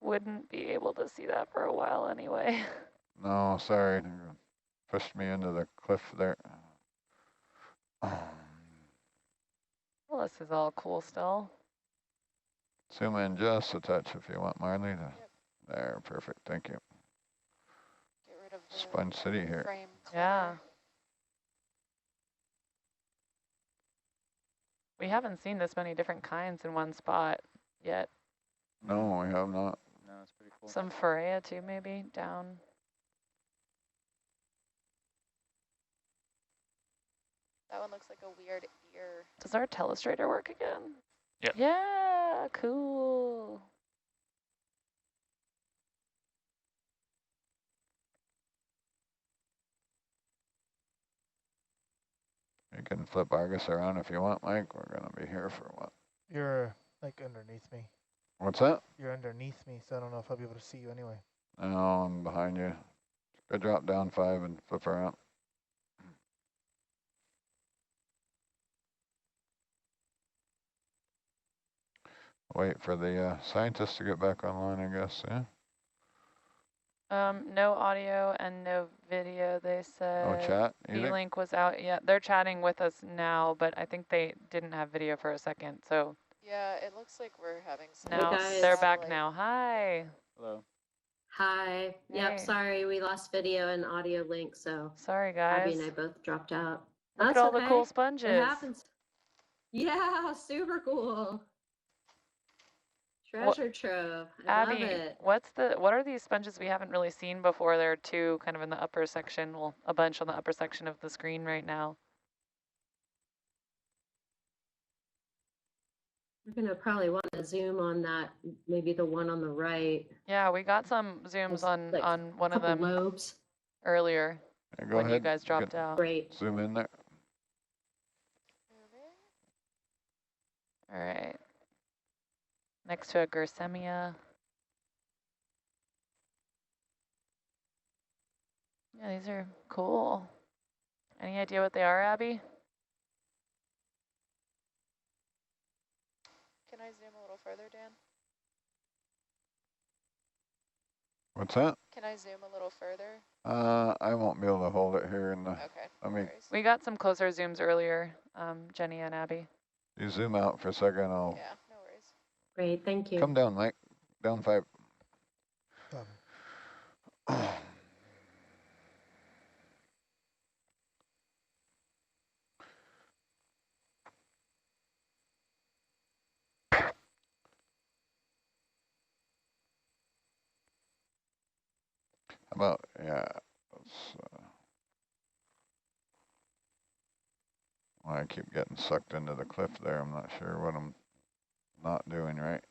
wouldn't be able to see that for a while anyway. No, sorry. Pushed me into the cliff there. Well, this is all cool still. Zoom in just a touch if you want, Marley. Yep. There, perfect. Thank you. Get rid of the Sponge City here. frame clutter. Yeah. We haven't seen this many different kinds in one spot yet. No, we have not. No, it's pretty cool. Some Phorea too, maybe, down. That one looks like a weird ear. Does our telestrator work again? Yep. Yeah, cool. You can flip Argus around if you want, Mike. We're going to be here for what? You're like underneath me. What's that? You're underneath me, so I don't know if I'll be able to see you anyway. No, I'm behind you. Go drop down 5 and flip around. Wait for the scientists to get back online, I guess, yeah? No audio and no video, they said. No chat either? V-Link was out yet. They're chatting with us now, but I think they didn't have video for a second, so. Yeah, it looks like we're having some. Now guys. they're back now. Hi. Hello. Hi. Yep, Hey. sorry, we lost video and audio link, so Sorry, Abby guys. and I both dropped out. Look That's at all the okay. cool sponges. It happens. Yeah, super cool. Treasure trove. I love Abby, it. what are these sponges we haven't really seen before? There are two kind of in the upper section, well, a bunch on the upper section of the screen right now. We're gonna probably want to zoom on that, maybe the one on the right. Yeah, we got some zooms There's, on like, one of Couple them lobes. earlier Yeah, go when ahead. you guys dropped out. Great. Zoom in there. Moving. All right. Next to a Gersemia. Yeah, these are cool. Any idea what they are, Abby? Can I zoom a little further, Dan? What's that? Can I zoom a little further? I won't be able to hold it here in the... Okay, I no mean, worries. We got some closer zooms earlier, Jenny and Abby. you zoom out for a second, I'll... Yeah, no worries. Great, thank you. Come down, Mike. Down 5. About, yeah. Well, I keep getting sucked into the cliff there. I'm not sure what I'm not doing right.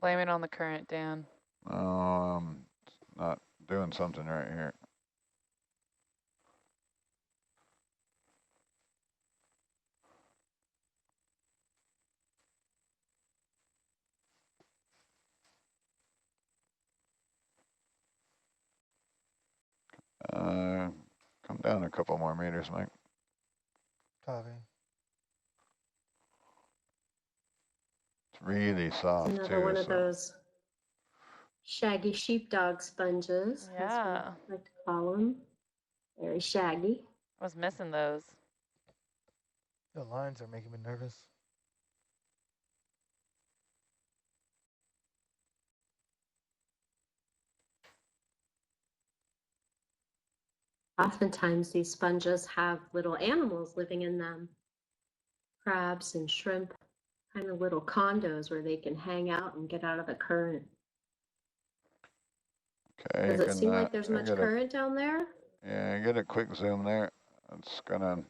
Blame it on the current, Dan. Not doing something right here. Come down a couple more meters, Mike. Copy. It's really soft Another too. one of So those shaggy sheepdog sponges, Yeah. as we like to call them. Very shaggy. I was missing those. The lines are making me nervous. Oftentimes these sponges have little animals living in them. Crabs and shrimp, kind of little condos where they can hang out and get out of the current. okay, Does it seem like there's much current down there? Yeah, get a quick zoom there. It's gonna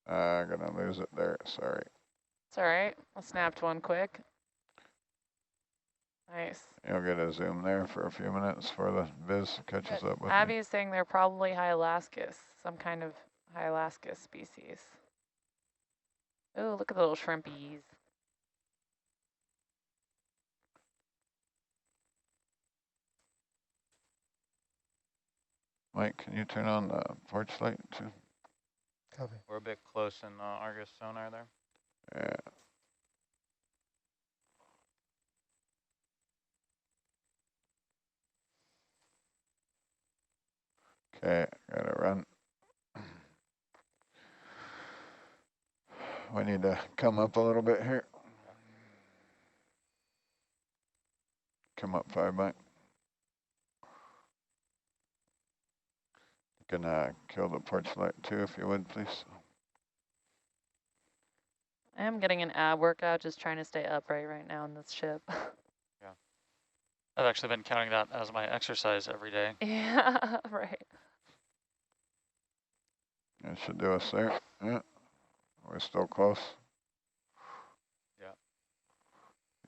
lose it there. Sorry. It's all right. I snapped one quick. Nice. You'll get a zoom there for a few minutes before the viz catches up with Abby me. is saying they're probably Hylascus, some kind of Hylascus species. Oh, look at the little shrimpies. Mike, can you turn on the porch light too? Copy. We're a bit close in Argus sonar there. Yeah. Okay, gotta run. We need to come up a little bit here. Come up 5 Mike. You can kill the porch light too if you would, please. I am getting an ab workout just trying to stay upright right now in this ship. I've actually been counting that as my exercise every day. Yeah, right. That should do us there. Yeah, we're still close. Yeah.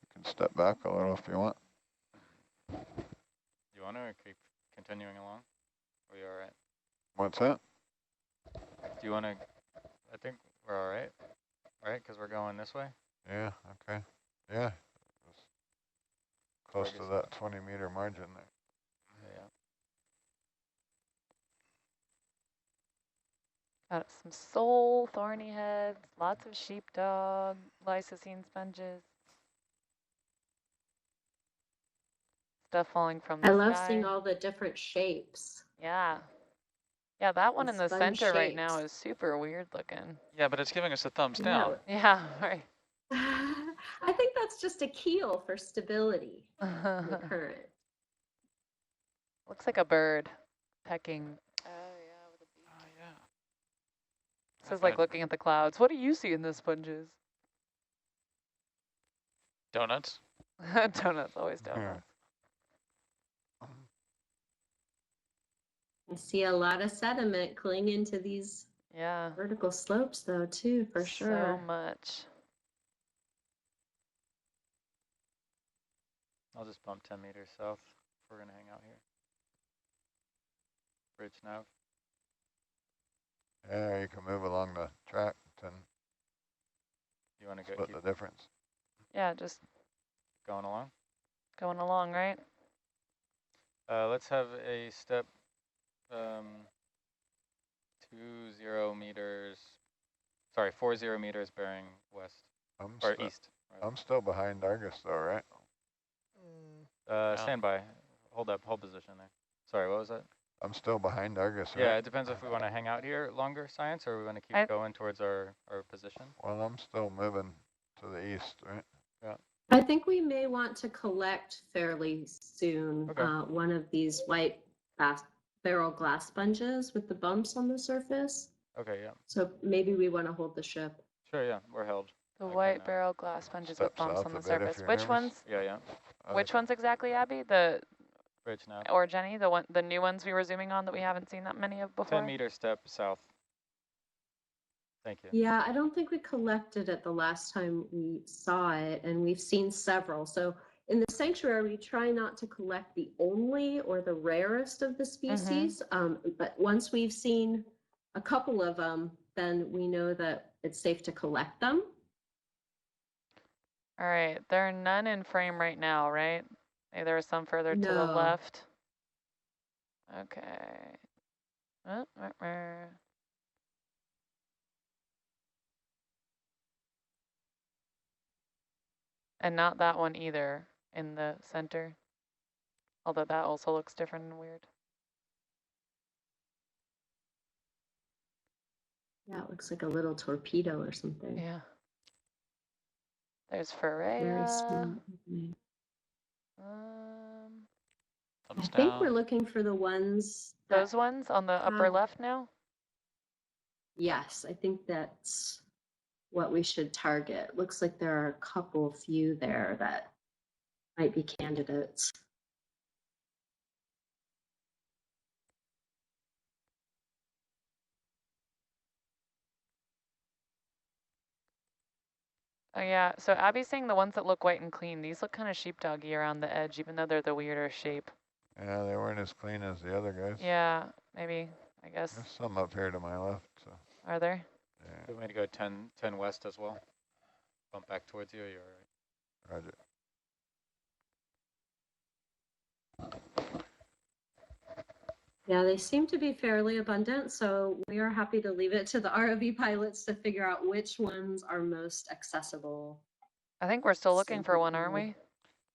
You can step back a little if you want. You want to keep continuing along? Are you all right? What's that? Do you want to? I think we're all right, right? Because we're going this way. Yeah, okay. Yeah. Close to Target's that 20-meter margin there. Yeah. Got some sole, thorny heads, lots of sheepdog, lysocene sponges. Stuff falling from the I love sky. seeing all the different shapes. Yeah. Yeah, that one The in the sponge center right now shapes. is super weird looking. Yeah, but it's giving us a thumbs Yeah. down. Yeah, right. I think that's just a keel for stability in the current. Looks like a bird pecking. Oh yeah, with a beak. Oh yeah. This is like looking at the clouds. What do you see in the sponges? Donuts. Donuts, always donuts. I see a lot of sediment clinging to these Yeah. vertical slopes though too, for sure. So much. I'll just bump 10 meters south if we're gonna hang out here. Bridge nav. Yeah, you can move along the track and You want to go split keep the difference. Yeah, just going along? going along, right? Let's have a step 40 meters. Sorry, 40 meters bearing west or east. Rather. I'm still behind Argus though, right? Stand by. Hold up. Hold position there. Sorry, what was that? I'm still behind Argus, right? Yeah, it depends if we want to hang out here longer, Science, or we want to keep going towards our position. Well, I'm still moving to the east, right? Yeah. I think we may want to collect fairly soon Okay. one of these white barrel glass sponges with the bumps on the surface. Okay, yeah. So maybe we want to hold the ship. Sure, yeah, we're held. The Okay, white now. barrel glass sponges Step with bumps south on a the bit if surface. you're Which nervous. ones? Yeah, yeah. Which ones exactly, Abby? The Bridge nav. or Jenny, the new ones we were zooming on that we haven't seen that many of before? 10-meter step south. Thank you. Yeah, I don't think we collected it the last time we saw it, and we've seen several. So in the sanctuary, we try not to collect the only or the rarest of the species. But once we've seen a couple of them, then we know that it's safe to collect them. All right, there are none in frame right now, right? Maybe there are some further to the No. left. Okay. And not that one either in the center. Although that also looks different and weird. Yeah, it looks like a little torpedo or something. Yeah. There's Very Ferrea. small. Okay. I Thumbs think down. we're looking for the ones that, Those ones on the upper left now? yes, I think that's what we should target. Looks like there are a few there that might be candidates. Oh yeah, so Abby's saying the ones that look white and clean, these look kind of sheepdoggy around the edge, even though they're the weirder shape. Yeah, they weren't as clean as the other guys. Yeah, maybe, I guess. There's some up here to my left. So. Are there? Yeah. Do we want to go 10 west as well? Bump back towards you, or you're all right? Roger. Yeah, they seem to be fairly abundant, so we are happy to leave it to the ROV pilots to figure out which ones are most accessible. I think we're still looking for one, aren't we?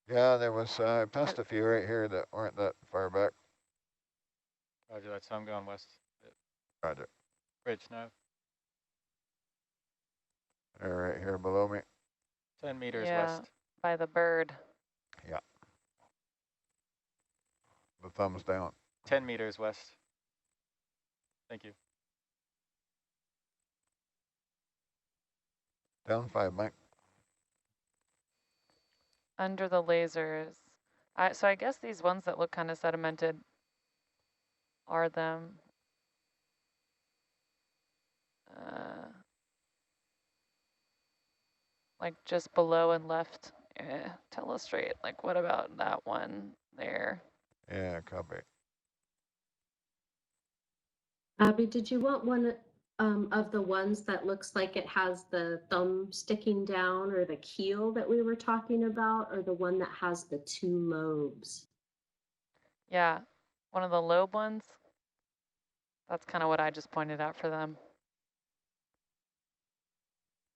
Yeah, there was, I passed a few right here that weren't that far back. Roger that, so I'm going west. Roger. Bridge nav. They're right here below me. 10 meters Yeah, west. by the bird. Yeah. The thumbs down. 10 meters west. Thank you. Down 5, Mike. Under the lasers. So I guess these ones that look kind of sedimented are them. Like just below and left. Telestrate. Like what about that one there? Yeah, copy. Abby, did you want one of the ones that looks like it has the thumb sticking down, or the keel that we were talking about, or the one that has the 2 lobes? Yeah, one of the lobe ones. That's kind of what I just pointed out for them.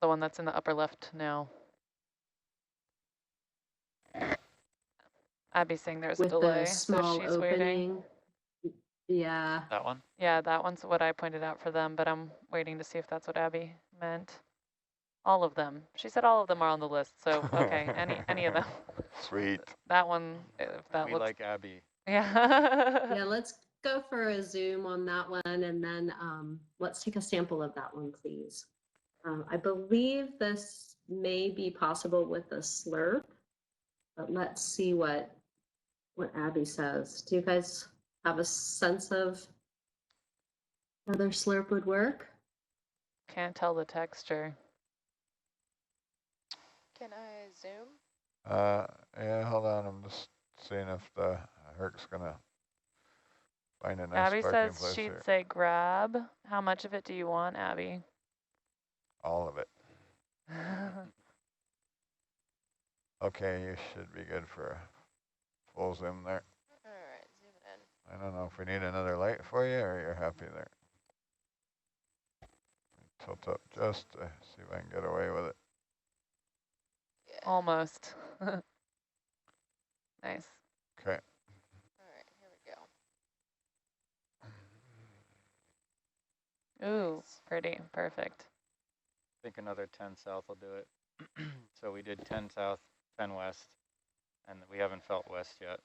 The one that's in the upper left now. Abby's saying there's a With delay, the small so she's waiting. opening. Yeah. That one? Yeah, that one's what I pointed out for them, but I'm waiting to see if that's what Abby meant. All of them. She said all of them are on the list, so okay, any of them. Sweet. That one, if that We looks... like Abby. Yeah. Yeah, let's go for a zoom on that one, and then let's take a sample of that one, please. I believe this may be possible with a slurp, but let's see what Abby says. Do you guys have a sense of how their slurp would work? Can't tell the texture. Can I zoom? Yeah, hold on. I'm just seeing if the Herc's gonna find a nice Abby parking says place she'd here. say grab. How much of it do you want, Abby? All of it. Okay, you should be good for a full zoom there. All right, zooming in. I don't know if we need another light for you or you're happy there. Tilt up just to see if I can get away with it. Yeah. Almost. Nice. Okay. All right, here we go. Ooh, Nice. pretty. Perfect. I think another 10 south will do it. So we did 10 south, 10 west, and we haven't felt west yet.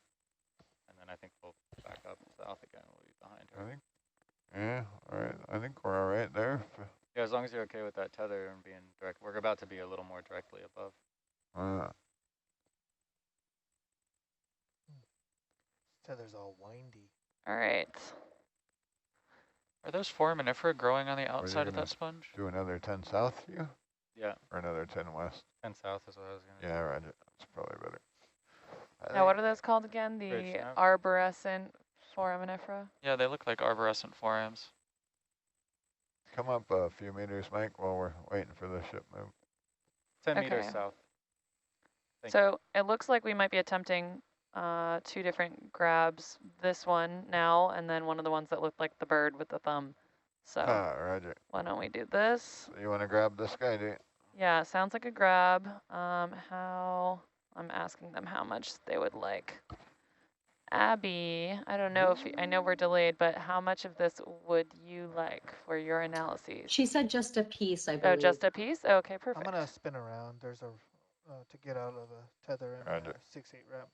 And then I think we'll back up south again. We'll be behind her. I think, yeah, all right. I think we're all right there. Yeah, as long as you're okay with that tether and being direct. We're about to be a little more directly above. Tether's all windy. All right. Are those foraminifera growing on the you outside of gonna that sponge? Do another 10 south, you? Yeah, Or another 10 west? 10 south is what I was going to Yeah, Roger. That's probably better. Now, what are those called again? Bridge The nav. arborescent foraminifera? Yeah, they look like arborescent forams. Come up a few meters, Mike, while we're waiting for the ship move. 10 meters Okay. south. Thank So it looks like we might be attempting 2 different grabs. This one now, and then one of the ones that looked like the bird with the thumb. So Roger. why don't we do this? So you want to grab this guy, do you? Yeah, sounds like a grab. How, I'm asking them how much they would like. Abby, I don't know if, I know we're delayed, but how much of this would you like for your analyses? She said just a piece, I believe. Oh, just a piece? Okay, I'm perfect. gonna spin around. There's a to get out of a tether and Roger. a 6-8 wrap.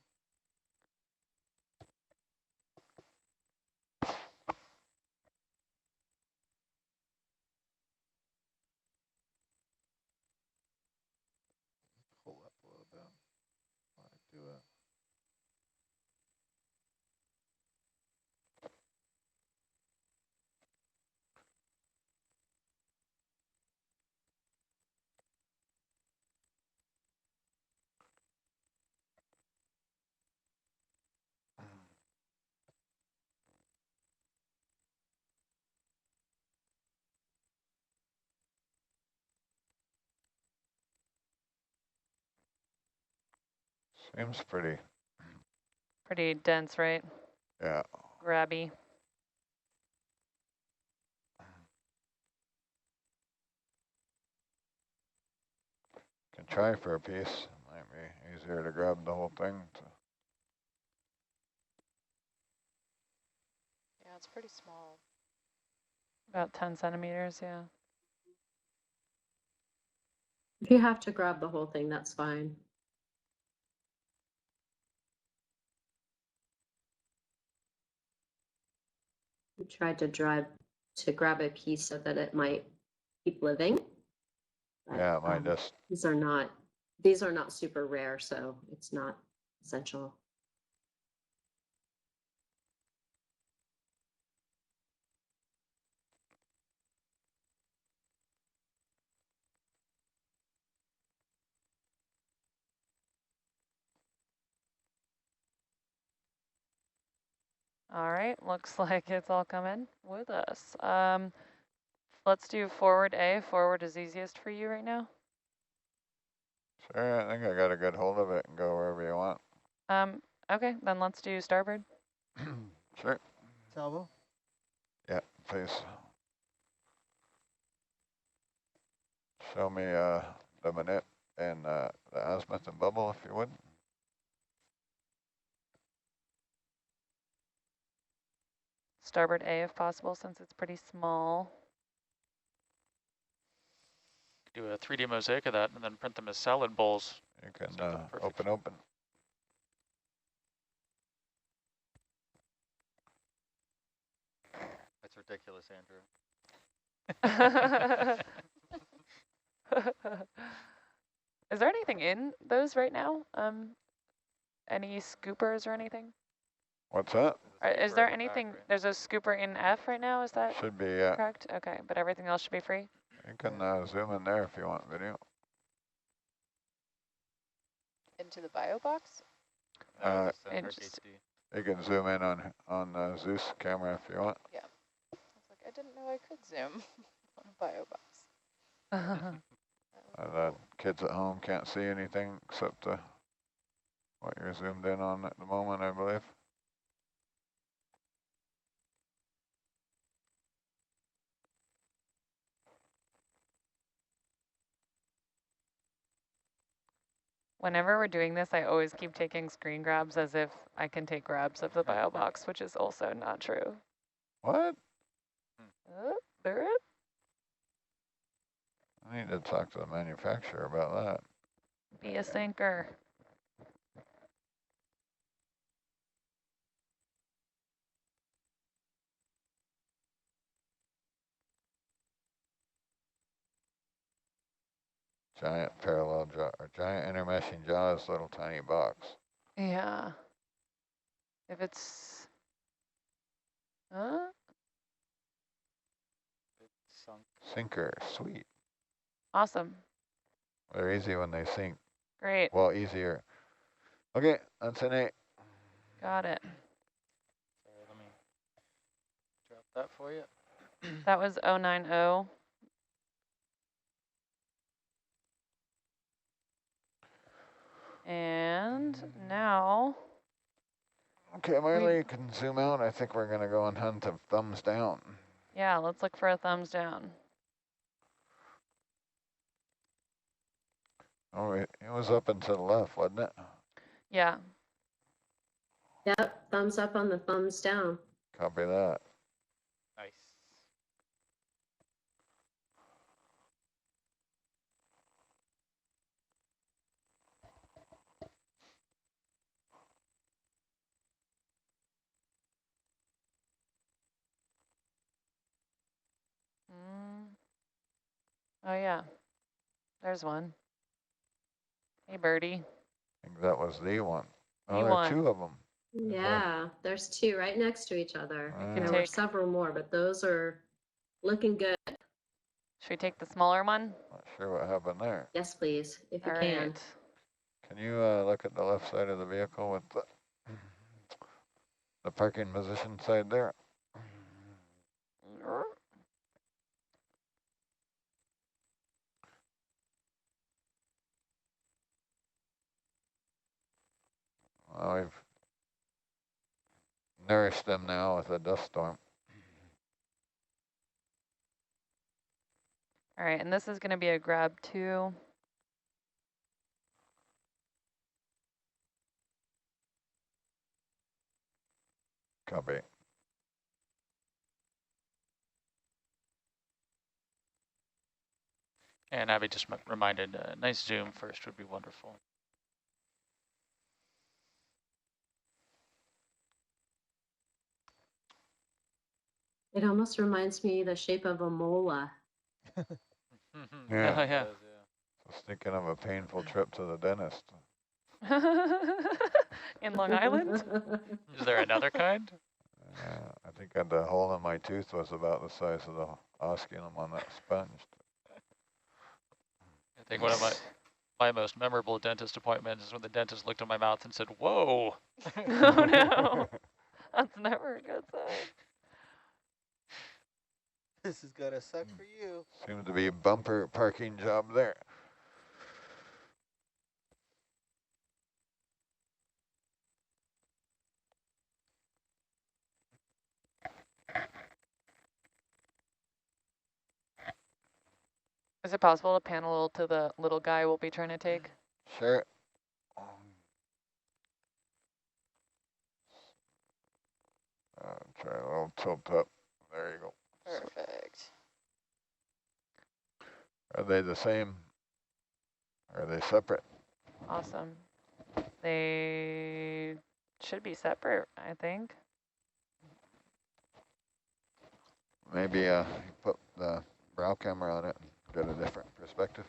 Pull up a little bit. While I do it. Seems pretty. Pretty dense, right? Yeah. Grabby. Can try for a piece. Might be easier to grab the whole thing. Yeah, it's pretty small. About 10 centimeters, yeah. If you have to grab the whole thing, that's fine. We tried to grab a piece so that it might keep living. But, Yeah, it might just. these are not super rare, so it's not essential. All right, looks like it's all coming with us. Let's do forward A. Forward is easiest for you right now. Sure, I think I got a good hold of it and go wherever you want. Okay, then let's do starboard. Sure. Salvo? Yeah, please. Show me the minute and the azimuth and bubble if you would. Starboard A if possible, since it's pretty small. Do a 3D mosaic of that and then print them as salad bowls. You can So the open. That's ridiculous, Andrew. Is there anything in those right now? Any scoopers or anything? What's that? Is there anything, there's a scooper in F right now, is that Should be, correct? Okay, but everything else should be free? you can zoom in there if you want video. Into the bio box? No, just in Interesting. HD. You can zoom in on Zeus camera if you want. Yeah. I was like, I didn't know I could zoom on a bio box. Kids at home can't see anything except what you're zoomed in on at the moment, I believe. Whenever we're doing this, I always keep taking screen grabs as if I can take grabs of the bio box, which is also not true. What? There it. I need to talk to the manufacturer about that. Be a sinker. Giant parallel jaw, or giant intermeshing jaws, little tiny box. Yeah. If it's, Sunk. Sinker, sweet. awesome. They're easy when they sink. Great. Well, easier. Okay, that's an 8. Got it. Sorry, let me drop that for you. That was 090. And now, Okay, Marley, you can zoom out. I think we're gonna go and hunt a thumbs down. yeah, let's look for a thumbs down. Oh, it was up and to the left, wasn't it? Yeah. Yep, thumbs up on the thumbs down. Copy that. Nice. Oh, yeah. There's one. Hey, birdie. I think that was the one. Oh, You there are won. 2 of them. Yeah, there's 2 right next to each other. You can There were take- several more, but those are looking good. Should we take the smaller one? Not sure what happened there. Yes, please, if you All can. right. Can you look at the left side of the vehicle with the parking position side there? Well, we've nourished them now with a dust storm. All right, and this is going to be a grab 2. Copy. And Abby just reminded, nice zoom first would be wonderful. It almost reminds me the shape of a mola. Yeah. Yeah. Yeah. Just thinking of a painful trip to the dentist. In Long Island? Is there another kind? I think the hole in my tooth was about the size of the osculum on that sponge. I think one of my most memorable dentist appointments is when the dentist looked at my mouth and said, "Whoa." Oh no, that's never a good sign. This is gonna suck for you. Seems to be a bumper parking job there. Is it possible to pan a little to the little guy we'll be trying to take? Sure. Try a little tilt up. There you go. Perfect. Are they the same? Are they separate? Awesome. They should be separate, I think. Maybe put the brow camera on it and get a different perspective.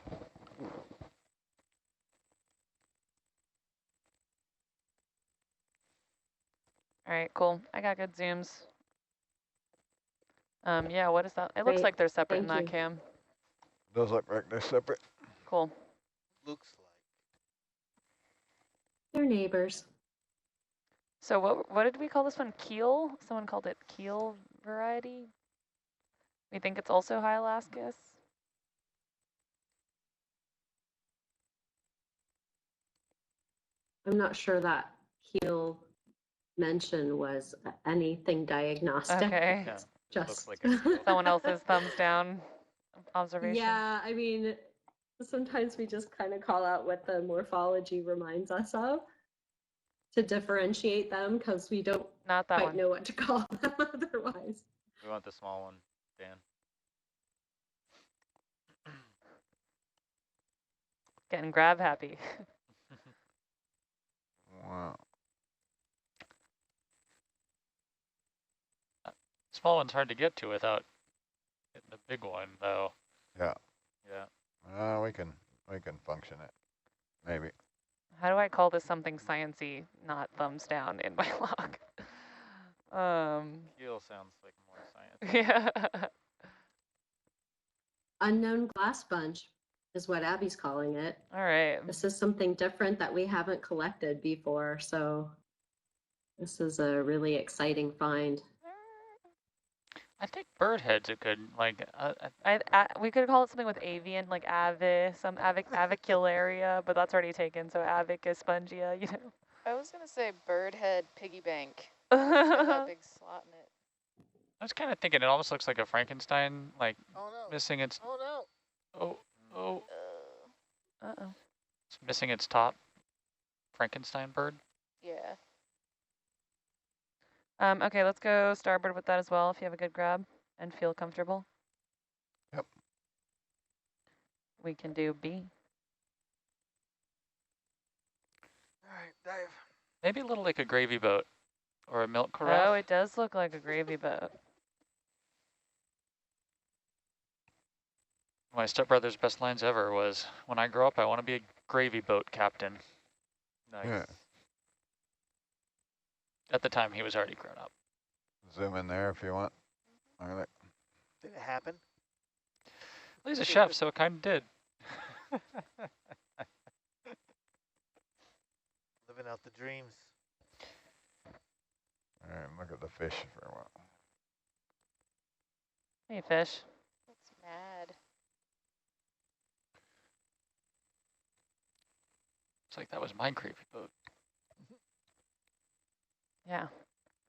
All right, cool. I got good zooms. Yeah, what is that? It looks Great, like they're separate in thank that you. cam. Does look like they're separate. Cool. Looks like. They're neighbors. So what did we call this one? Keel? Someone called it keel variety? We think it's also Hylascus? I'm not sure that heel mention was anything diagnostic. Okay. Yeah, It's it looks just like a seal. Someone else's thumbs down observation? yeah, I mean, sometimes we just kind of call out what the morphology reminds us of to differentiate them because we don't Not that quite one. know what to call them otherwise. We want the small one, Dan. Getting grab happy. Wow. Small one's hard to get to without hitting the big one, though. Yeah. Yeah. We can function it. Maybe. How do I call this something sciencey, not thumbs down in my log? Keel sounds like more science. Yeah. Unknown glass sponge is what Abby's calling it. All right. This is something different that we haven't collected before, so this is a really exciting find. I think bird heads it could, like, We could call it something with avian, like avicularia, but that's already taken, so avicus spongia, you know. I was gonna say bird head piggy bank. It's got that big slot in it. I was kind of thinking it almost looks like a Frankenstein, like Oh no. missing its, Oh no. oh, Uh-oh. it's missing its top Frankenstein bird. Yeah. Okay, let's go starboard with that as well if you have a good grab and feel comfortable. Yep. We can do B. All right, dive. Maybe a little like a gravy boat or a milk carafe. Oh, it does look like a gravy boat. My stepbrother's best lines ever was, when I grow up, I want to be a gravy boat captain. Nice. Yeah. At the time, he was already grown up. Zoom in there if you want. All right. Did it happen? Well, he's a chef, so it kind of did. Living out the dreams. All right, look at the fish for a while. Hey, fish. That's mad. It's like that was my gravy boat. Yeah.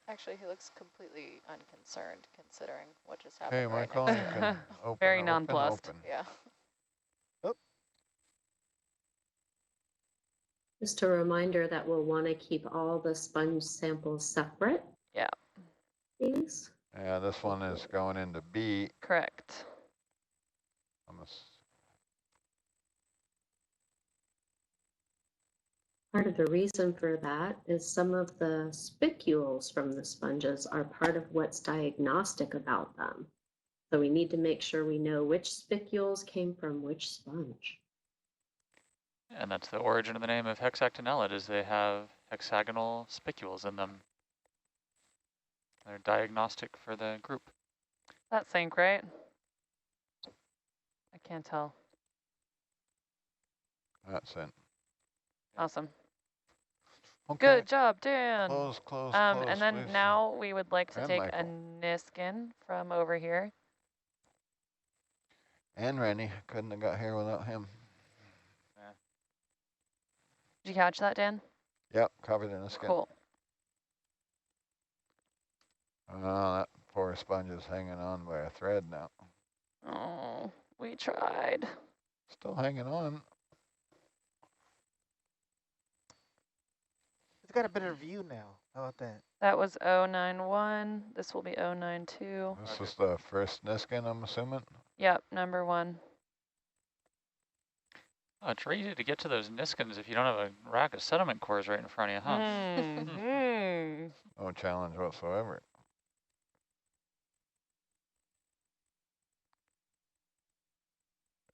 Actually, he looks completely unconcerned considering what just happened. Hey, right Michael, next you to him. can open, Very open, nonplussed. open. Yeah. Just a reminder that we'll want to keep all the sponge samples separate. Yeah. Please. Yeah, this one is going into B. Correct. Part of the reason for that is some of the spicules from the sponges are part of what's diagnostic about them. So we need to make sure we know which spicules came from which sponge. And that's the origin of the name of hexactinellid, is they have hexagonal spicules in them. They're diagnostic for the group. That sync, right? I can't tell. That's it. Awesome. Okay. Good job, Dan. Close, close, And then please. now we would like to And take Michael. a Niskin from over here. And Randy. Couldn't have got here without him. Did you catch that, Dan? Yep, covered in a skin. Cool. Oh, that poor sponge is hanging on by a thread now. Oh, we tried. Still hanging on. It's got a better view now. How about that? That was 091. This will be 092. This is the first Niskin, I'm assuming. Yep, number 1. Oh, it's easy to get to those Niskins if you don't have a rack of sediment cores right in front of you, huh? Mm-hmm. No challenge whatsoever.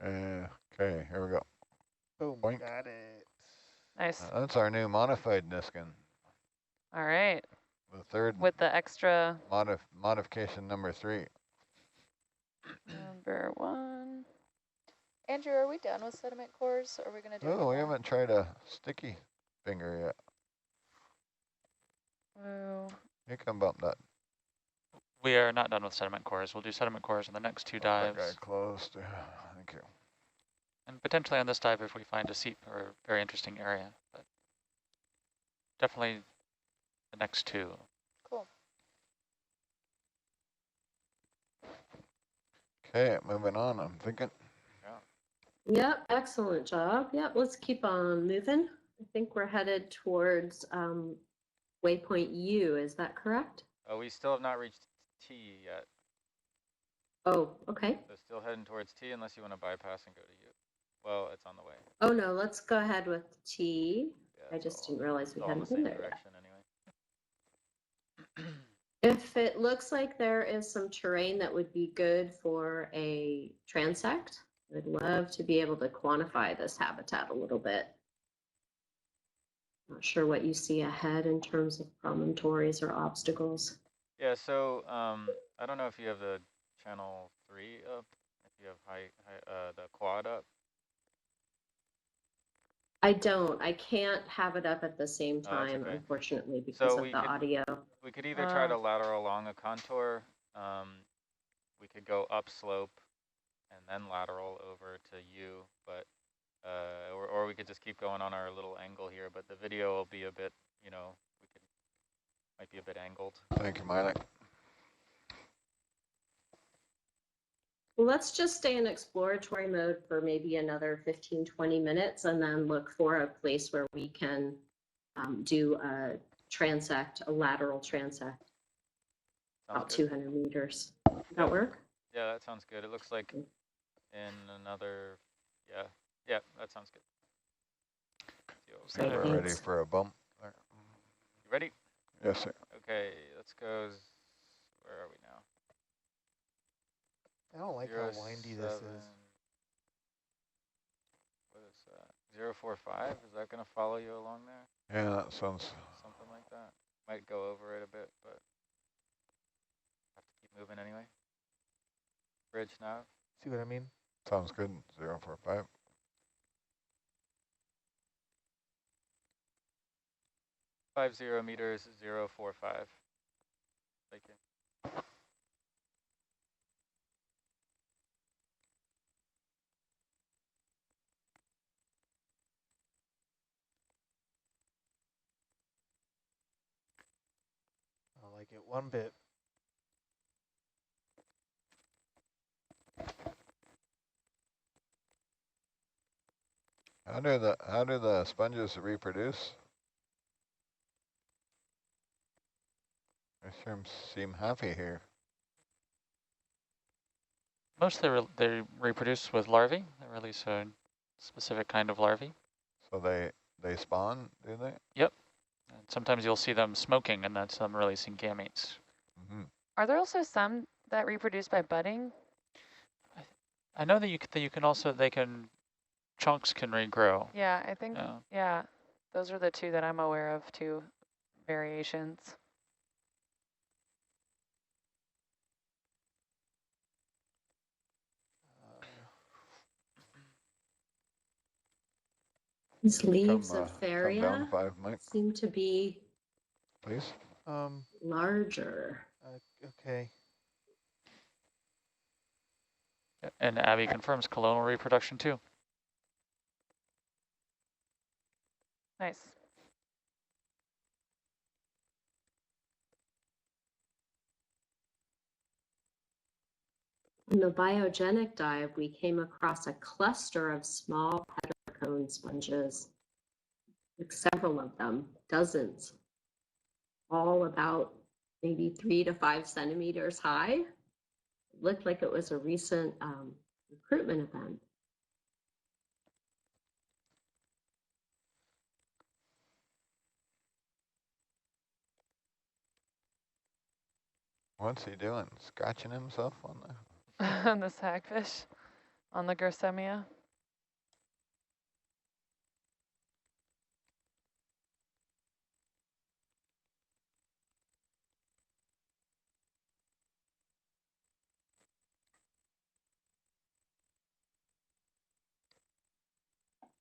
Okay, here we go. Boom. Boink. Got it. Nice. That's our new modified Niskin. All right. The third With the extra modification number 3. number 1. Andrew, are we done with sediment cores? Or are we going to do Oh, we more? haven't tried a sticky finger yet. Woo. You can bump that. We are not done with sediment cores. We'll do sediment cores in the next 2 That dives. guy closed. Thank you. And potentially on this dive if we find a seep or a very interesting area. But definitely the next 2. Cool. Okay, moving on, I'm thinking. Yep, excellent job. Yep, let's keep on moving. I think we're headed towards waypoint U, is that correct? Oh, we still have not reached T yet. Oh, okay. So still heading towards T unless you want to bypass and go to U. Well, it's on the way. Oh no, let's go ahead with T. Yeah, I it's just all- didn't realize it's we all in the hadn't been same there yet. direction anyway. If it looks like there is some terrain that would be good for a transect, I'd love to be able to quantify this habitat a little bit. Not sure what you see ahead in terms of promontories or obstacles. Yeah, so I don't know if you have the channel 3 up, if you have the quad up. I don't. I can't have it up at the same Oh, that's time, okay. unfortunately, because So of we the could- audio. We could either try to lateral along a contour, we could go upslope and then lateral over to U, but or we could just keep going on our little angle here, but the video will be a bit, you know, might be a bit angled. Thank you, Miley. Well, let's just stay in exploratory mode for maybe another 15, 20 minutes and then look for a place where we can do a transect, a lateral transect, about 200 meters. Does that work? Yeah, that sounds good. It looks like in another, yeah, that sounds good. So we're ready for a bump. There. You ready? Yes, sir. Okay, let's go. Where are we now? I don't like how windy this is. What is that? 045? Is that going to follow you along there? Yeah, that sounds. Something like that. Might go over it a bit, but have to keep moving anyway. Bridge nav. See what I mean? Sounds good. 045. Five 0 meters 045. Thank you. I like it one bit. How do the sponges reproduce? They sure seem happy here. Mostly they reproduce with larvae. They release a specific kind of larvae. So they they spawn, do they? Yep. And sometimes you'll see them smoking, and that's them releasing gametes. Mm-hmm. Are there also some that reproduce by budding? I know that you can also, chunks can regrow. Yeah, I think, Yeah. yeah, those are the two that I'm aware of, two variations. These leaves Come, of come down Faria 5, Mike, seem to be please. larger. Okay. And Abby confirms colonial reproduction too. Nice. In the biogenic dive, we came across a cluster of small petricone sponges, like several of them, dozens, all about maybe 3 to 5 centimeters high. It looked like it was a recent recruitment event. What's he doing? Scratching himself on the... The hagfish on the Gersemia.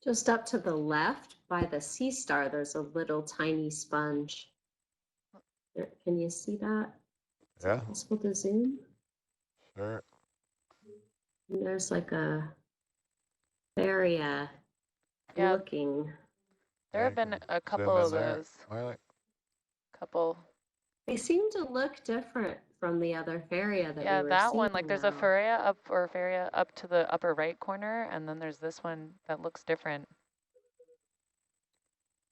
Just up to the left by the sea star, there's a little tiny sponge. There, can you see that? Is Yeah, it possible to zoom? sure. And there's like a Faria Yeah, looking. there have been a couple of those. Wiley. Couple. They seem to look different from the other Faria that Yeah, we were that seeing. one, like there's a Faria up to the upper right corner, and then there's this one that looks different.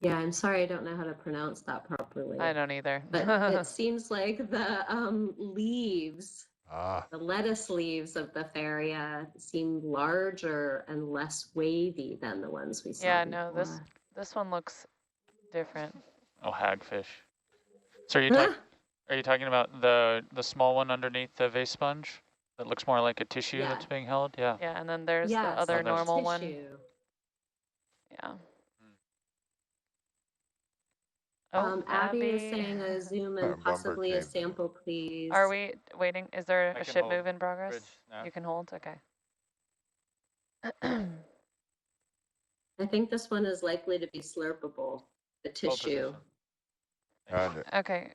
Yeah, I'm sorry, I don't know how to pronounce that properly. I don't either. But it seems like the leaves, the lettuce leaves of the Faria seem larger and less wavy than the ones we saw Yeah, before. no, this one looks different. Oh, hagfish. So are you talking about the small one underneath the vase sponge that looks more like a tissue that's being held? Yeah. Yeah, and then there's Yes, the other like a normal one. tissue. Yeah. Oh, Abby is saying a zoom and possibly a sample, please. Are we waiting? Is there a ship move in progress? Bridge now. You can hold? Okay. I think this one is likely to be slurpable, the tissue. Okay.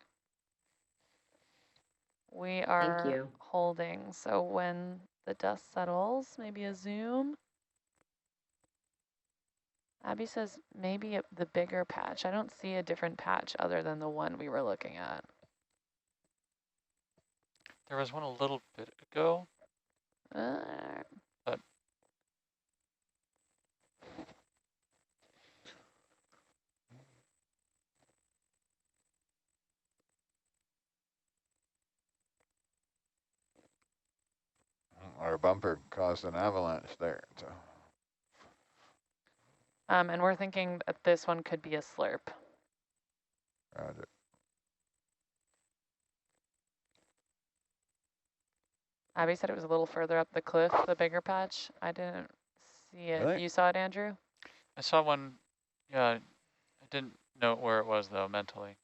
We are holding. So when the dust settles, maybe a zoom. Abby says maybe the bigger patch. I don't see a different patch other than the one we were looking at. There was one a little bit ago. But our bumper caused an avalanche there. So. And we're thinking that this one could be a slurp. Roger. Abby said it was a little further up the cliff, the bigger patch. I didn't see it. Really? You saw it, Andrew? I saw one. Yeah, I didn't know where it was though mentally.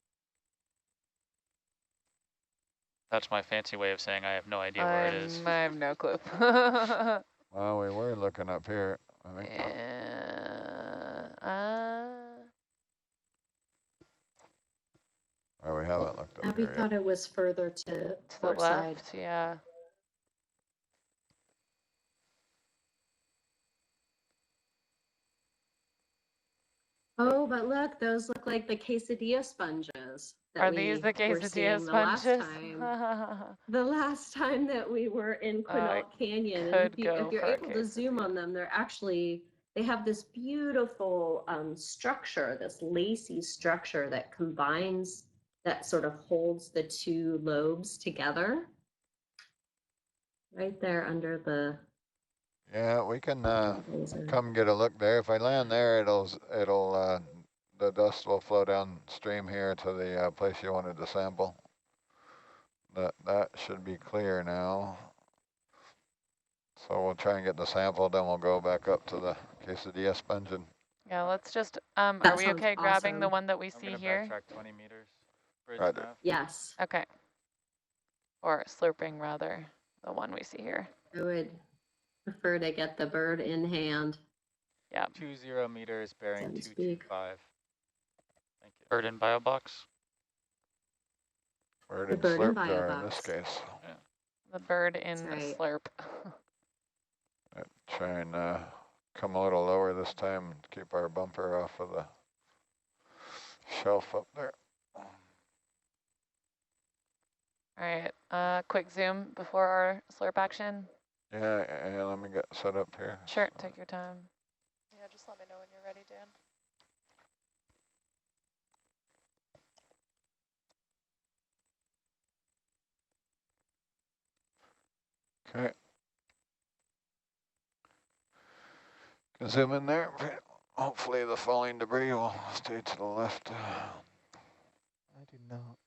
That's my fancy way of saying I have no idea where it is. I have no clue. Well, we were looking up here, I think. Well, we haven't looked up Abby here thought it was further to the port side. left, yeah. Oh, but look, those look like the quesadilla sponges. Are these the quesadilla sponges? The last time that we were in Quinault Canyon, and if you're able to zoom on them, they have this beautiful structure, this lacy structure that combines, that sort of holds the two lobes together. Right there under the... Yeah, we can come get a look there. If I land there, it'll the dust will flow downstream here to the place you wanted to sample. That should be clear now. So we'll try and get the sample, then we'll go back up to the quesadilla sponge. And Yeah, let's just, That are we sounds okay grabbing the awesome. one that we I'm see gonna here? backtrack 20 meters. Bridge Roger. nav. Yes, Okay. Or slurping rather, the one we see here. I would prefer to get the bird in hand. Yeah. 20 meters bearing So to speak. 225. Thank you. Bird in bio box. bird The and bird and slurp jar in this biobox. case. The bird in a right. slurp. Try and come a little lower this time and keep our bumper off of the shelf up there. All right, quick zoom before our slurp action. Yeah, let me get set up here. Sure, take your time. Yeah, just let me know when you're ready, Dan. Okay. Can zoom in there. Hopefully the falling debris will stay to the left. I do not.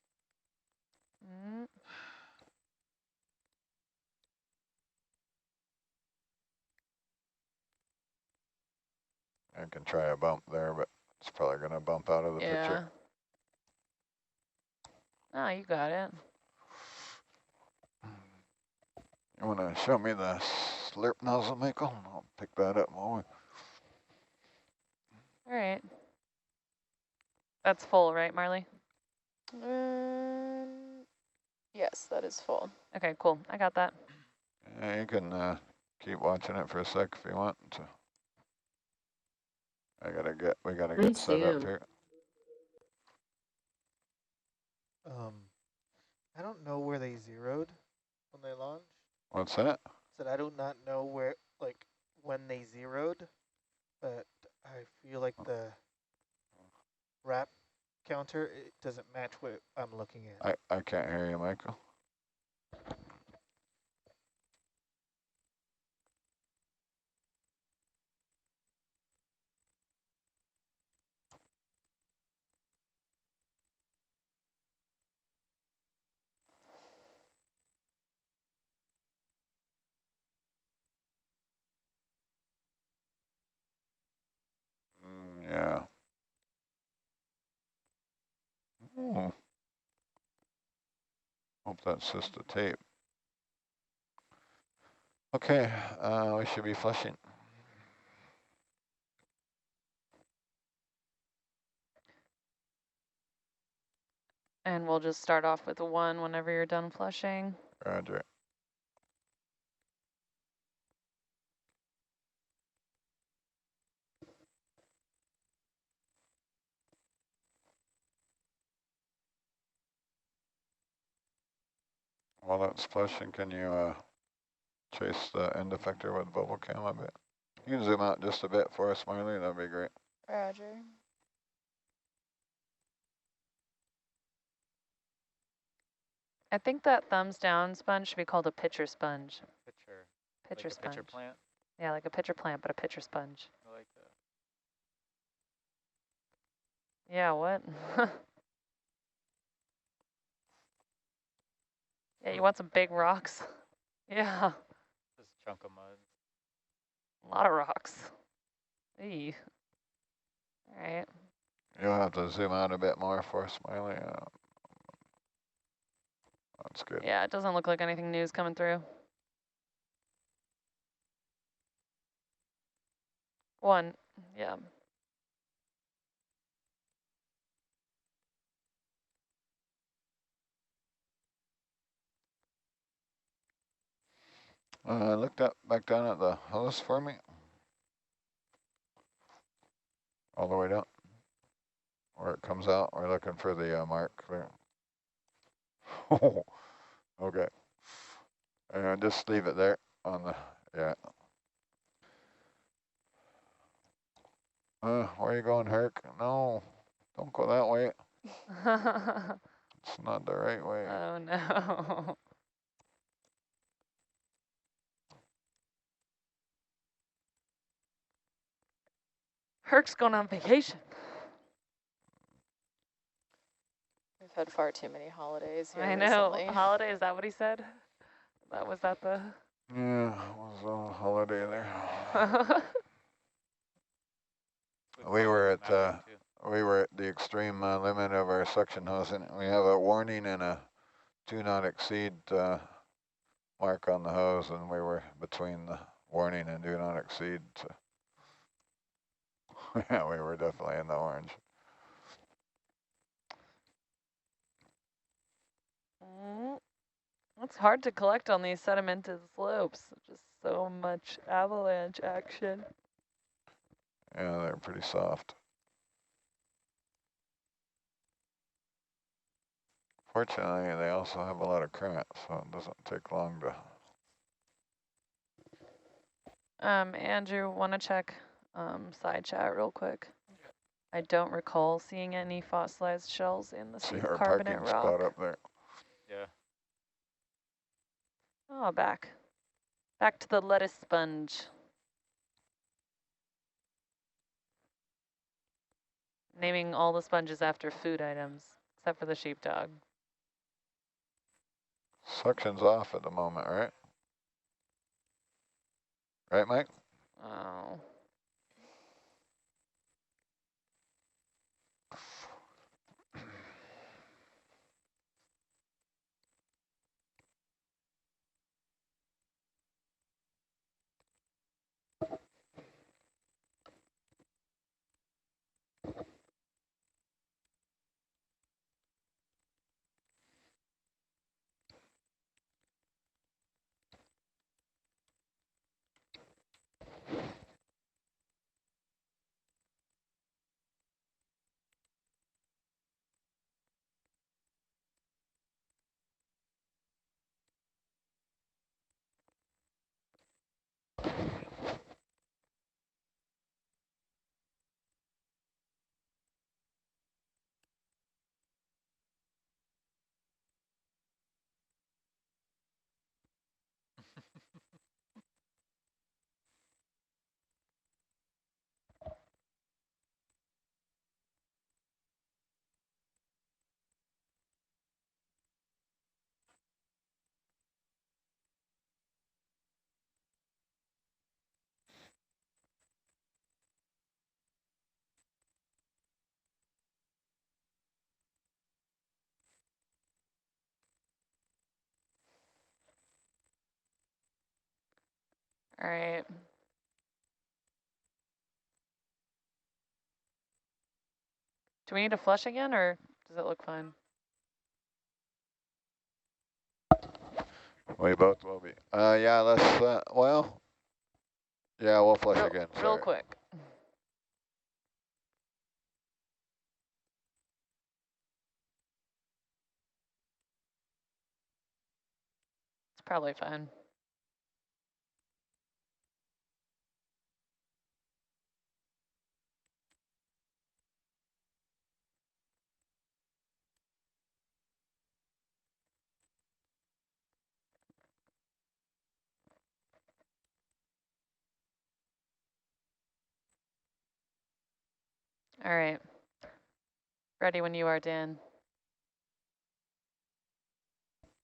Mm. I can try a bump there, but it's probably going to bump out of the picture. Oh, you got it. You want to show me the slurp nozzle, Michael? I'll pick that up while we... All right. That's full, right, Marley? Yes, that is full. Okay, cool. I got that. Yeah, you can keep watching it for a sec if you want to. We gotta get Nice set up zoom. here. I don't know where they zeroed when they launched. What's that? Said I do not know where, like, when they zeroed, but I feel like the wrap counter, it doesn't match what I'm looking at. I can't hear you, Michael. Yeah. Oh. Hope that's just a tape. Okay, we should be flushing. And we'll just start off with 1 whenever you're done flushing. Roger. While that's flushing, can you chase the end effector with bubble cam a bit? You can zoom out just a bit for us, Marley. That'd be great. Roger. I think that thumbs down sponge should be called a pitcher sponge. Pitcher. Pitcher Like a sponge. pitcher plant. Yeah, like a pitcher plant, but a pitcher sponge. I like that. Yeah, what? Yeah, you want some big rocks? Yeah, Just a chunk of mud. a lot of rocks. Eee. All right. You'll have to zoom out a bit more for us, Smiley. That's good. Yeah, it doesn't look like anything new is coming through. 1, yeah. Look back down at the hose for me. All the way down. Where it comes out. We're looking for the mark there. Okay. Just leave it there on the, yeah. Where are you going, Herc? No, don't go that way. It's not the right way. Oh no. Herc's going on vacation. We've had far too many holidays here I know. recently. Holiday, is that what he said? Was that the... Yeah, it was a holiday there. We were at the extreme limit of our suction hose, and we have a warning and a do not exceed mark on the hose, and we were between the warning and do not exceed. So yeah, we were definitely in the orange. It's hard to collect on these sedimented slopes. Just so much avalanche action. Yeah, they're pretty soft. Fortunately, they also have a lot of current, so it doesn't take long to... Andrew, want to check side chat real quick? I don't recall seeing any fossilized shells in the See steep our carbonate parking rock. spot up there. Yeah. Oh, back to the lettuce sponge. Naming all the sponges after food items, except for the sheepdog. Suction's off at the moment, right? Right, Mike? Oh. All right. Do we need to flush again, or does it look fine? We both will be. Yeah, let's, well, yeah, we'll flush again. Real Sorry. quick. It's probably fine. All right. Ready when you are, Dan.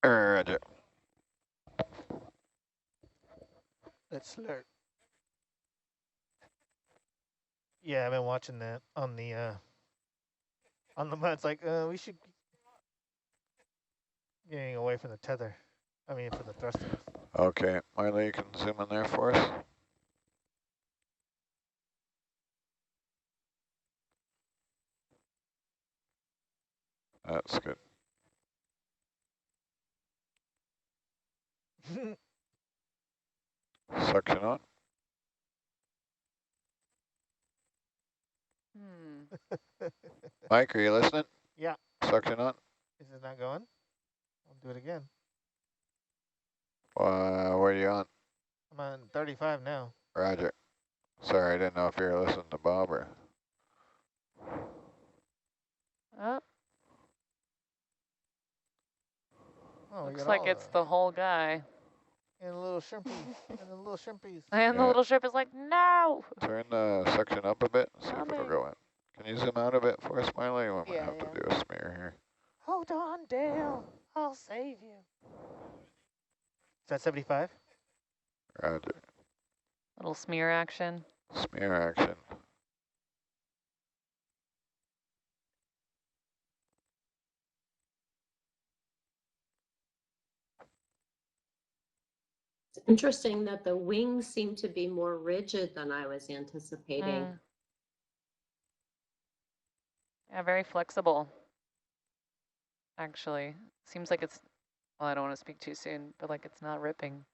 Roger. Let's slurp. Yeah, I've been watching that on the mud. It's like we should getting away from the tether. I mean, from the thrusters. Okay, Marley, you can zoom in there for us. That's good. Suction on. Mike, are you listening? Yeah. Suction on. Is it not going? I'll do it again. Where are you on? I'm on 35 now. Roger. Sorry, I didn't know if you were listening to Bob or... Oh, Looks like it's the whole guy. And a little shrimpy. And the little shrimpies. And the little shrimp is like, no! Turn the suction up a bit, see if it'll go in. Can you zoom out a bit for us, Smiley? We might have to do a smear here. Oh, that 75? Roger. Little smear action. Smear action. It's interesting that the wings seem to be more rigid than I was anticipating. Yeah, very flexible. Actually, seems like it's, well, I don't want to speak too soon, but like it's not ripping.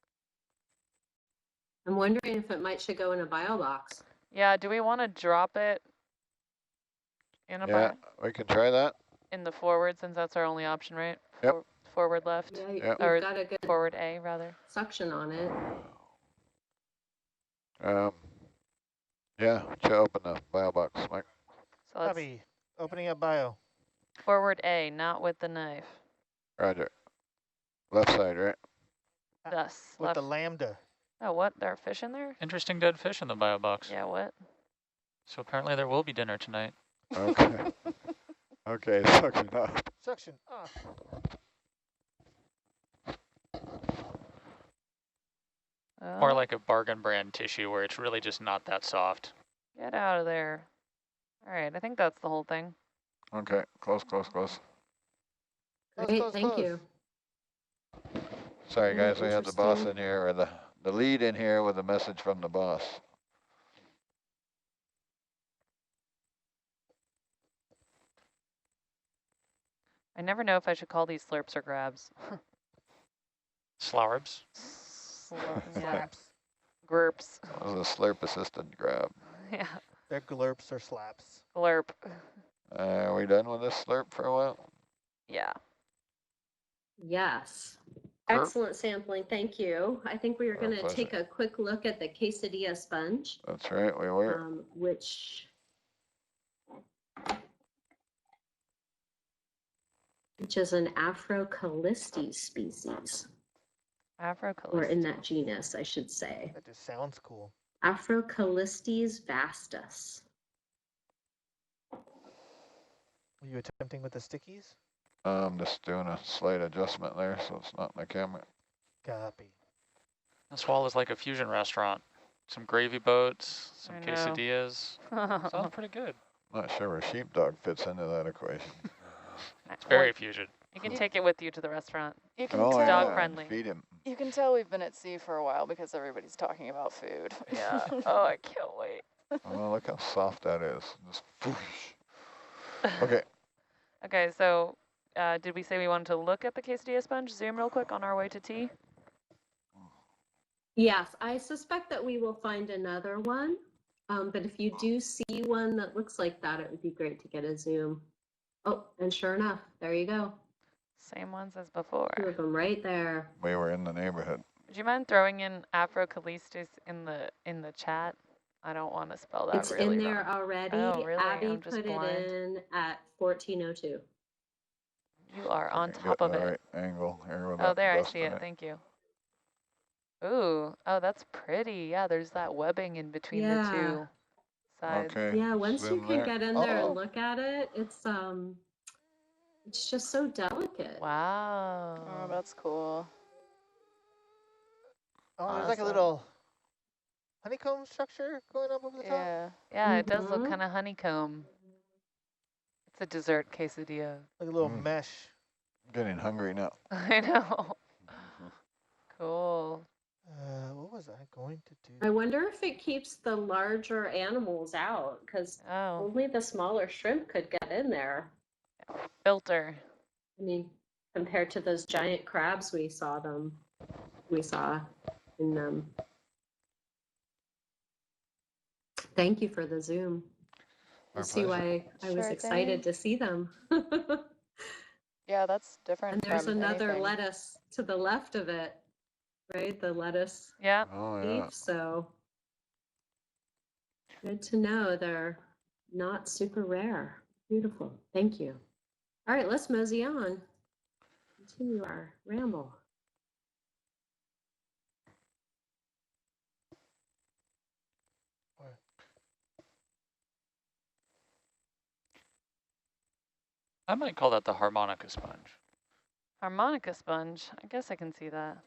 I'm wondering if it should go in a bio box. Yeah, do we want to drop it in a Yeah, we can try that. in the forward, since that's our only option, right? Yep. Forward left, Yeah, Yep. you've or got a good forward A rather. suction on it. Yeah, should open the bio box, Mike. So let's Copy. Opening up bio. forward A, not with the knife. Roger. Left side, right? Thus, With left. the lambda. Oh, what? There are fish in there? Interesting dead fish in the bio box. Yeah, what? So apparently there will be dinner tonight. Okay. Okay, suction up. Suction off. Or Oh, like a bargain brand tissue where it's really just not that soft. get out of there. All right, I think that's the whole thing. Okay, close, close, close. Great, thank you. Sorry guys, we have the boss Interesting. in here, or the lead in here with a message from the boss. I never know if I should call these slurps or grabs. Slarbs. Yeah. Grurps. That was a slurp assisted grab. Yeah. They're glurps or slaps. Glurp. Are we done with this slurp for a while? Yeah. Yes. Sure. Excellent sampling, thank you. I think we are Our going to pleasure. take a quick look at the quesadilla sponge, That's right, we were. which is an Afrocallistes species, or in Afrocallistes. that genus, I should say. That just sounds cool. Afrocallistes vastus. Were you attempting with the stickies? I'm just doing a slight adjustment there, so it's not in the camera. Copy. This wall is like a fusion restaurant. Some gravy boats, some I know. quesadillas. Sounds pretty good. Not sure where sheepdog fits into that equation. It's very fusion. You can take it with you to the restaurant. You can Oh, tell. yeah, Dog friendly. feed him. You can tell we've been at sea for a while because everybody's talking about food. Yeah. Oh, I can't wait. Oh, look how soft that is. Just whoosh. Okay, Okay, so did we say we wanted to look at the quesadilla sponge? Zoom real quick on our way to tea? Yes, I suspect that we will find another one, but if you do see one that looks like that, it would be great to get a zoom. Oh, and sure enough, there you go. Same ones as before. 2 of them right there. we were in the neighborhood. Would you mind throwing in Afrocallistes in the chat? I don't want to spell that It's really in there wrong. already. Oh, really? Abby I'm just put blind. it in at 1402. You are on Get top of the it. right angle here with Oh, that there, I dust see in it. Thank you. Ooh, oh, that's pretty. Yeah, there's that webbing in between the two sides. Okay. Yeah, once you zoom can there. get in there Oh, and look at it, it's just so delicate. Wow. Oh, that's cool. Oh, there's like a little honeycomb structure going up over the top. Yeah. Yeah, it does look Mhm. kind of honeycomb. It's a dessert quesadilla. Like a little Mm. mesh. getting hungry now. I know. Cool. What was I going to do? I wonder if it keeps the larger animals out, because Oh, only the smaller shrimp could get in there. filter. I mean, compared to those giant crabs we saw in them. Thank you for the zoom. Our You see pleasure. why I was Sure excited thing. to see them. Yeah, that's different And there's from another anything. lettuce to the left of it, right? The lettuce Yeah. Oh, yeah. leaf. So good to know they're not super rare. Beautiful. Thank you. All right, let's mosey on. Continue our ramble. I might call that the harmonica sponge. Harmonica sponge. I guess I can see that.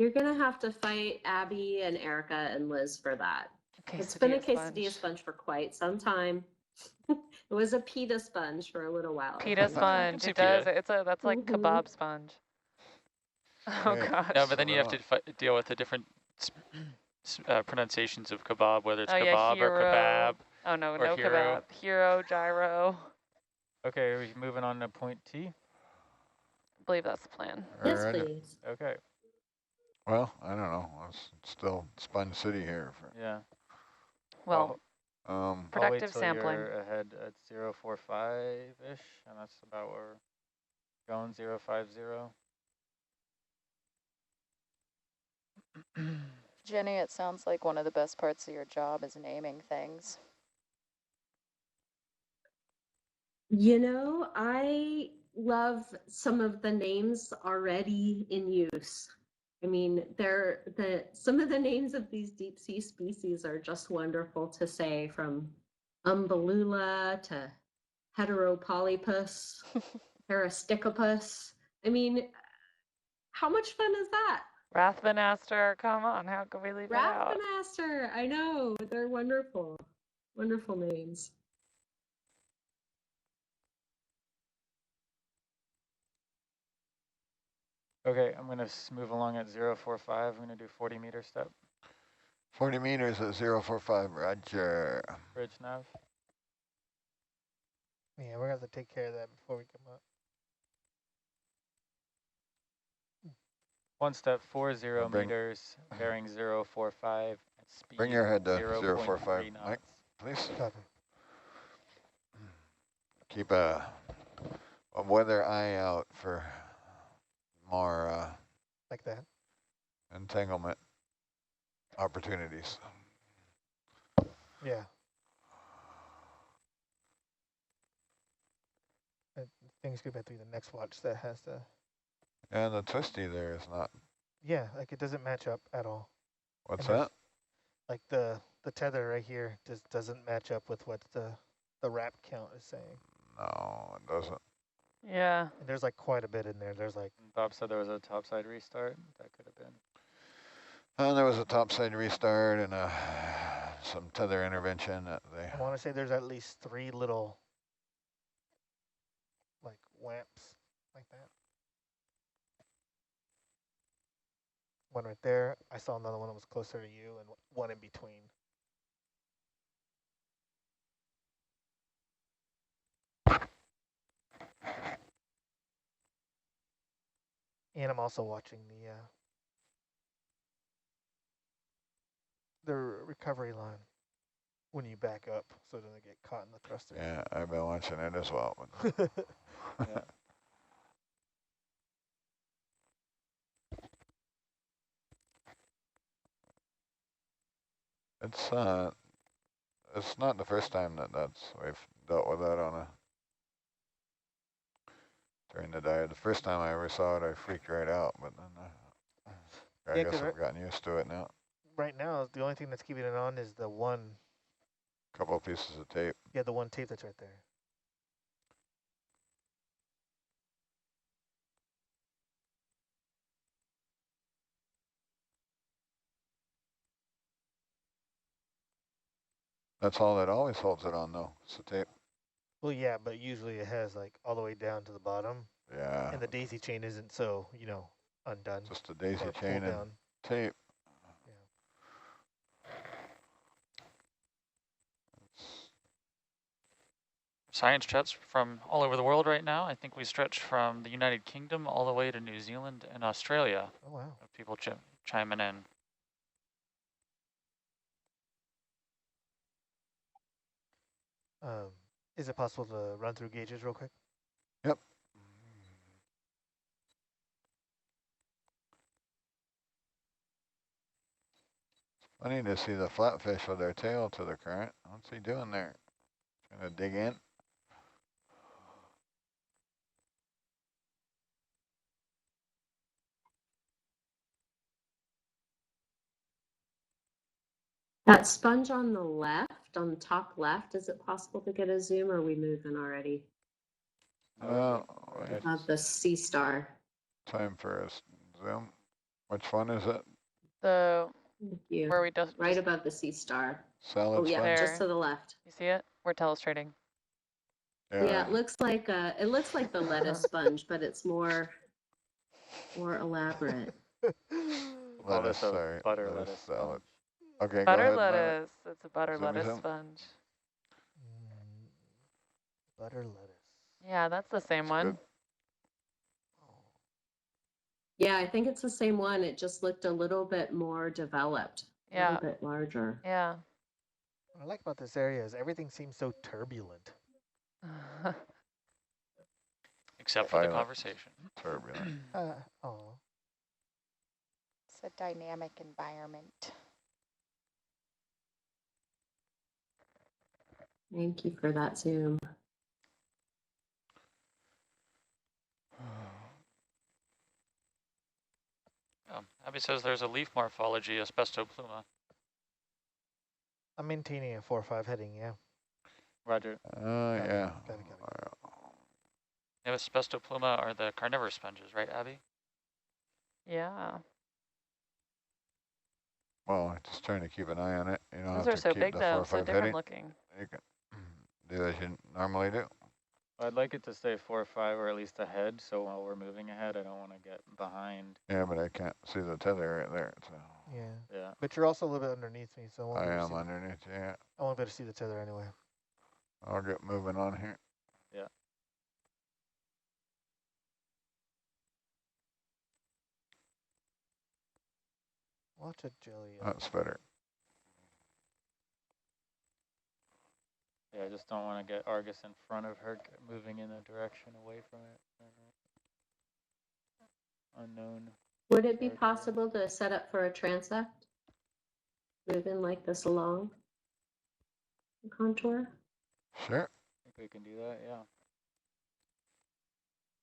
You're gonna have to fight Abby and Erica and Liz for that. It's been a quesadilla sponge for quite some time. It was a pita sponge for a little while. Pita sponge, it does. That's like kebab sponge. Oh gosh. No, but then you have to deal with the different pronunciations of kebab, whether it's kebab yeah, or kebab. Oh no, no kebab. Hero, gyro. Okay, are we moving on to point T? I believe that's the plan. Yes, please. Okay. Well, I don't know. It's still Sponge City here. Yeah. Well, productive I'll wait till sampling. You're ahead at 045-ish, and that's about where we're going, 050. Jenny, it sounds like one of the best parts of your job is naming things. You know, I love some of the names already in use. I mean, some of the names of these deep sea species are just wonderful to say, from Umbellula to Heteropolypus, Parasticopus. I mean, how much fun is that? Rathbanaster, come on, how can we leave it out? Rathbanaster, I know, they're wonderful, wonderful names. Okay, I'm gonna move along at 045. I'm gonna do 40 meter step. 40 meters at 045, roger. Bridge nav. Yeah, we're gonna have to take care of that before we come up. One step, 40 meters, bearing 045 at speed. Bring your head to 045, Mike, please. Copy. Keep a weather eye out for more like that entanglement opportunities. Yeah. Things could be through the next watch that has to. And the twisty there is not. Yeah, like it doesn't match up at all. What's that? Like the tether right here just doesn't match up with what the wrap count is saying. No, it doesn't. Yeah. And there's like quite a bit in there. There's like. Bob said there was a topside restart. That could have been. And there was a topside restart and some tether intervention that they. I want to say there's at least 3 little like whamps like that. One right there. I saw another one that was closer to you, and one in between. And I'm also watching the recovery line when you back up, so it doesn't get caught in the thruster. Yeah, I've been watching it as well. Yeah. It's not the first time we've dealt with that during the dive. The first time I ever saw it, I freaked right out, but then I guess I've gotten used to it now. Right now, the only thing that's keeping it on is the one. Couple of pieces of tape. Yeah, the one tape that's right there. That's all that always holds it on, though. It's the tape. Well, yeah, but usually it has like all the way down to the bottom. Yeah. And the daisy chain isn't so, undone. Just a daisy chain and tape. Yeah. Science jets from all over the world right now. I think we stretch from the United Kingdom all the way to New Zealand and Australia. Oh, wow. People chiming in. Is it possible to run through gauges real quick? Yep. Funny to see the flatfish with their tail to the current. What's he doing there? Trying to dig in? That sponge on the left, on the top left, is it possible to get a zoom, or are we moving already? Well, Of the sea star. time for a zoom. Which one is it? The Thank you. where we just Right above the sea star. Salad Oh yeah, sponge? just to the left. You see it? We're telestrating. Yeah, it looks like the lettuce sponge, but it's more elaborate. Call Lettuce, this a sorry. butter lettuce salad. sponge. Okay, go Butter ahead, Myla. lettuce. It's a butter Send me lettuce some. sponge. Butter lettuce. Yeah, that's the same That's one. good. Yeah, I think it's the same one. It just looked a little bit more developed, a Yeah. little bit larger. Yeah. What I like about this area is everything seems so turbulent. Except for the Violent. conversation. Turbulent. Oh. It's a dynamic environment. Thank you for that zoom. Abby says there's a leaf morphology, asbestopluma. I'm maintaining a 4-5 heading, yeah. Roger. Yeah. Copy. Yeah, asbestopluma are the carnivorous sponges, right, Abby? Yeah. Well, just trying to keep an eye on it. You don't Those have are to so keep big the though, 4-5 so different heading. looking. You can do as you normally do. I'd like it to stay 4-5 or at least ahead, so while we're moving ahead, I don't want to get behind. Yeah, but I can't see the tether right there. So Yeah. But you're also a little bit underneath me, so I am underneath. Yeah. I won't be able to see the tether anyway. I'll get moving on here. Yeah. Watch a jelly. That's better. Yeah, I just don't want to get Argus in front of her, moving in a direction away from it. Unknown. Would it be territory. possible to set up for a transect? Moving like this along the contour? Sure. I think we can do that, yeah.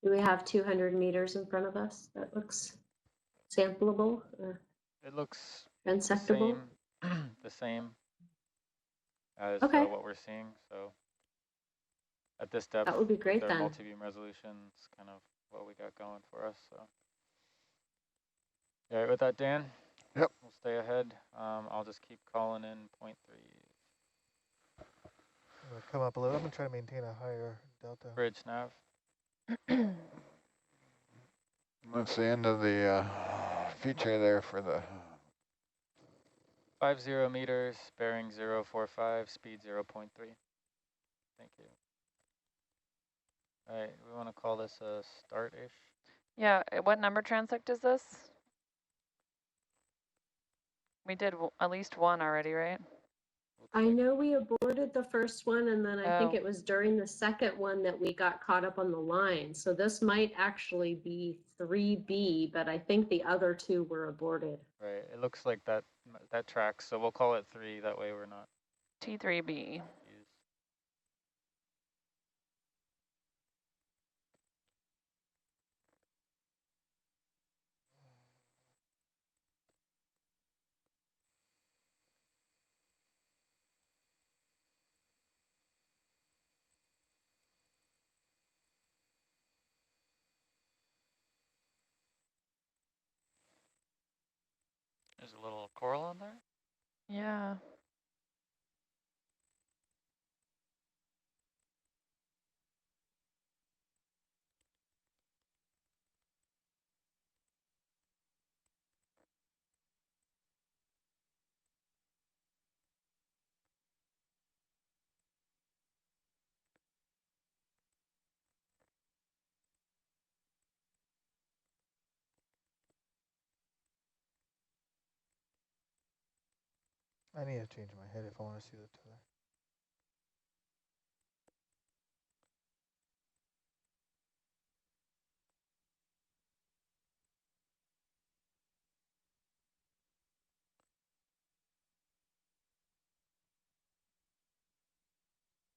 Do we have 200 meters in front of us? That looks sampleable or It looks transectable? the same as Okay. what we're seeing. So at this depth, That would be with great their then. multi-beam resolution, it's kind of what we got going for us. So, all right, with that, Dan. Yep. We'll stay ahead. I'll just keep calling in 0.3. I'm gonna come up a little. I'm gonna try to maintain a higher delta. Bridge nav. That's the end of the feature there for the 50 meters, bearing 045, speed 0.3. Thank you. All right, we want to call this a start-ish. Yeah, what number transect is this? We did at least one already, right? I know we aborted the first one, and then I think Oh. it was during the second one that we got caught up on the line. So this might actually be 3B, but I think the other two were aborted. Right, it looks like that tracks, so we'll call it 3. That way we're not T3B. confused. There's a little coral on there. Yeah. I need to change my head if I want to see the tether.